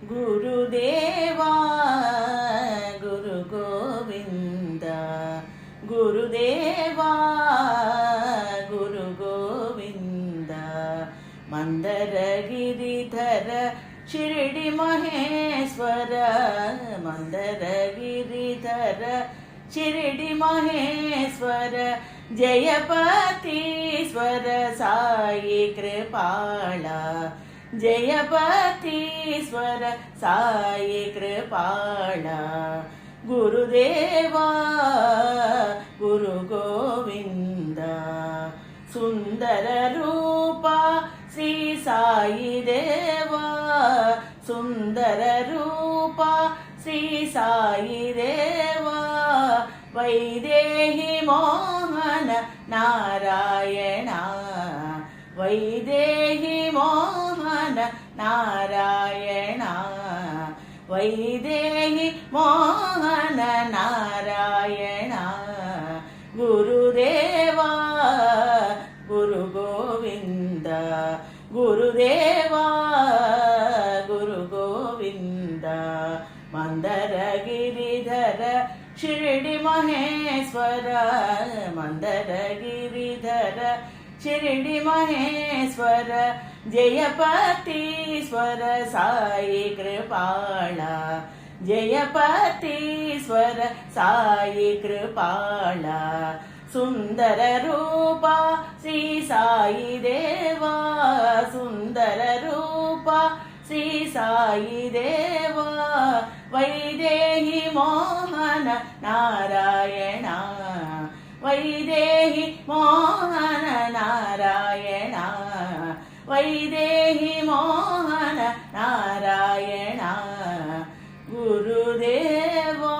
गुरुदेवा गुरु गोविंद गुरुदेवा गुरु गोविंद मंदर गिरिधर शिरडी महेश्वर मंदर गिरिधर शिरडी महेश्वर जयपतीश्वर साई कृपाला जयपतीश्वर साई कृपाला गुरुदेवा गुरु गोविंद सुंदर रूपा श्री साई देवा सुंदर रूपा श्री साई देवा वैदेही मोहन नारायण वैदेही मोहन नारायण वैदेही मोहन नारायण गुरुदेवा गुरु गोविंद गुरुदेवा गुरु गोविंद मंदर गिरिधर शिरडी महेश्वर मंदर गिरिधर शिरडी महेश्वर जयपतीश्वर साई कृपाला जयपतीश्वर साई कृपाला सुंदर रूपा श्री साई देवा सुंदर रूपा श्री साई देवा वैदेही मोहन नारायण वैदेही मोहन नारायण वैदेही मोहन नारायण गुरुदेवा।